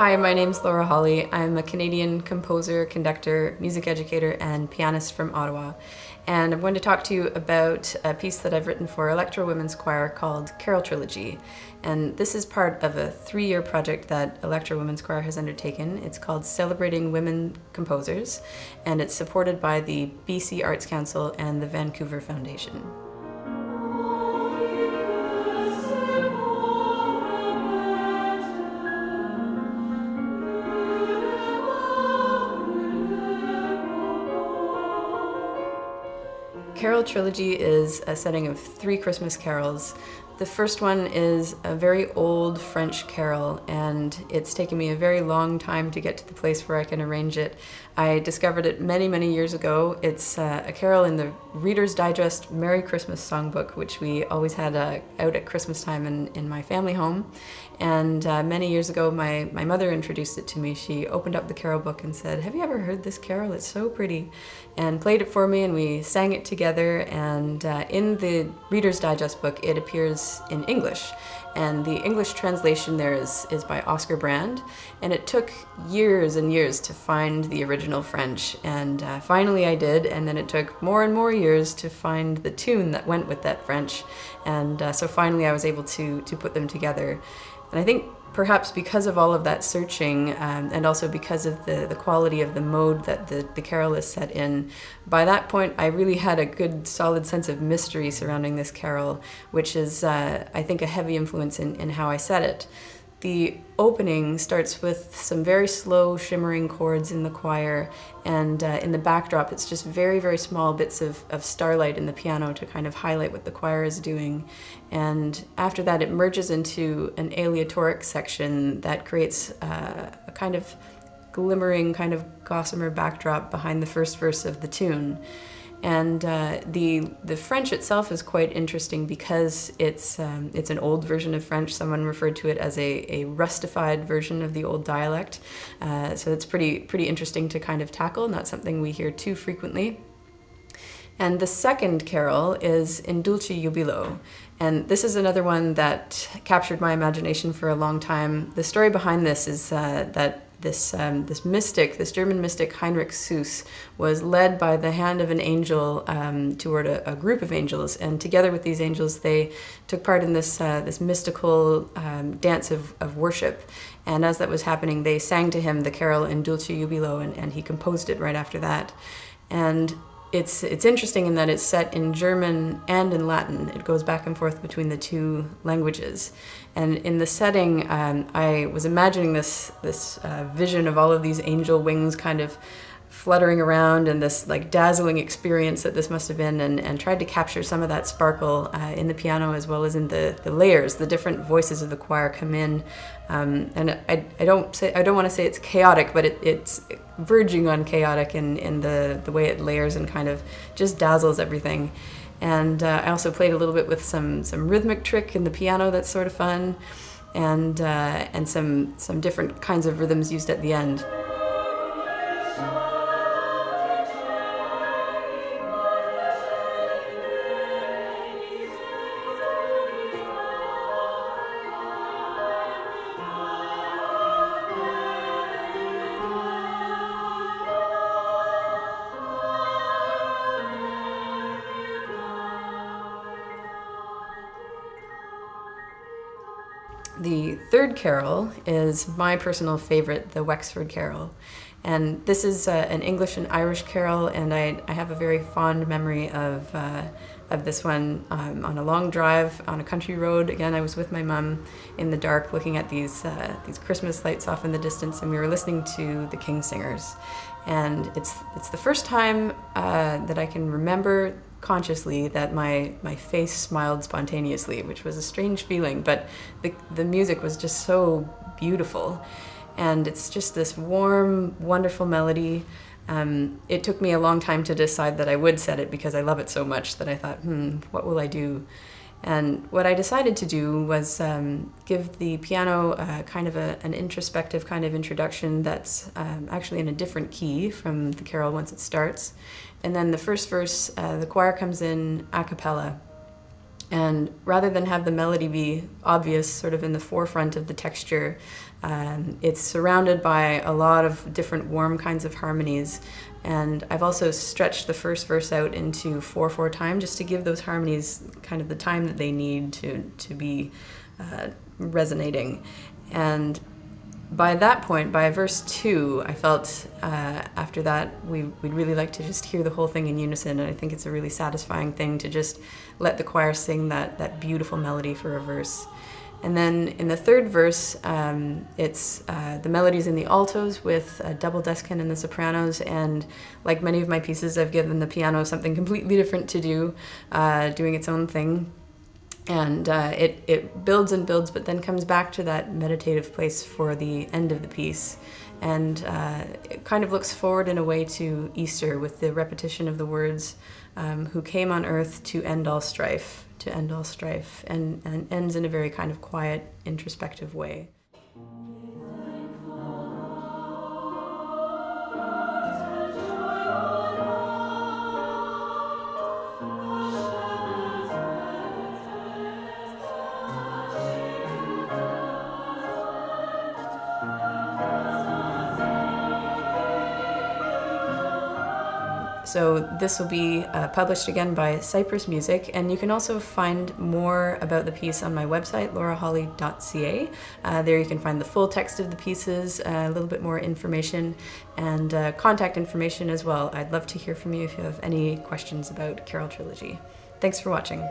Hi, my name's Laura Hawley. I'm a Canadian composer, conductor, music educator, and pianist from Ottawa. And I'm going to talk to you about a piece that I've written for Elektra Women's Choir called Carol Trilogy. And this is part of a 3-year project that Elektra Women's Choir has undertaken. It's called Celebrating Women Composers, and it's supported by the BC Arts Council and the Vancouver Foundation. Carol Trilogy is a setting of 3 Christmas carols. The first one is a very old French carol, and it's taken me a very long time to get to the place where I can arrange it. I discovered it many, many years ago. It's a carol in the Reader's Digest Merry Christmas Songbook, which we always had out at Christmas time in my family home. And many years ago, my mother introduced it to me. She opened up the carol book and said, "Have you ever heard this carol? It's so pretty." And played it for me, and we sang it together. And in the Reader's Digest book, it appears in English. And the English translation there is by Oscar Brand. And it took years and years to find the original French. And finally I did, and then it took more and more years to find the tune that went with that French. And so finally I was able to put them together. And I think perhaps because of all of that searching, and also because of the quality of the mode that the carol is set in, by that point I really had a good solid sense of mystery surrounding this carol, which is I think a heavy influence in how I set it. The opening starts with some very slow shimmering chords in the choir, and in the backdrop it's just very, very small bits of starlight in the piano to kind of highlight what the choir is doing. And after that it merges into an aleatoric section that creates a kind of glimmering, kind of gossamer backdrop behind the first verse of the tune. And the French itself is quite interesting because it's an old version of French. Someone referred to it as a rustified version of the old dialect. So it's pretty interesting to kind of tackle, not something we hear too frequently. And the second carol is in Dulci Jubilo. And this is another one that captured my imagination for a long time. The story behind this is that this German mystic Heinrich Seuss was led by the hand of an angel toward a group of angels, and together with these angels they took part in this mystical dance of worship. And as that was happening, they sang to him the carol in Dulci Jubilo, and he composed it right after that. And it's interesting in that it's set in German and in Latin. It goes back and forth between the two languages. And in the setting, I was imagining this vision of all of these angel wings kind of fluttering around, and this like dazzling experience that this must have been, and tried to capture some of that sparkle in the piano as well as in the layers. The different voices of the choir come in, and I don't want to say it's chaotic, but it's verging on chaotic in the way it layers and kind of just dazzles everything. And I also played a little bit with some rhythmic trick in the piano that's sort of fun, and some different kinds of rhythms used at the end. The third carol is my personal favorite, the Wexford Carol. And this is an English and Irish carol, and I have a very fond memory of this one on a long drive on a country road. Again, I was with my mum in the dark looking at these Christmas lights off in the distance, and we were listening to the King Singers. And it's the first time that I can remember consciously that my face smiled spontaneously, which was a strange feeling, but the music was just so beautiful. And it's just this warm, wonderful melody. It took me a long time to decide that I would set it because I love it so much that I thought, what will I do? And what I decided to do was give the piano kind of an introspective kind of introduction that's actually in a different key from the carol once it starts. And then the first verse, the choir comes in a cappella. And rather than have the melody be obvious, sort of in the forefront of the texture, It's surrounded by a lot of different warm kinds of harmonies, and I've also stretched the first verse out into 4/4 time just to give those harmonies kind of the time that they need to be resonating. And by that point, by verse 2, I felt after that we'd really like to just hear the whole thing in unison, and I think it's a really satisfying thing to just let the choir sing that beautiful melody for a verse. And then in the third verse, it's the melodies in the altos with a double descant in the sopranos, and like many of my pieces, I've given the piano something completely different to do, doing its own thing. And it builds and builds, but then comes back to that meditative place for the end of the piece. And it kind of looks forward in a way to Easter with the repetition of the words, who came on earth to end all strife, and ends in a very kind of quiet, introspective way. So this will be published again by Cypress Music, and you can also find more about the piece on my website, laurahawley.ca. There you can find the full text of the pieces, a little bit more information, and contact information as well. I'd love to hear from you if you have any questions about Carol Trilogy. Thanks for watching.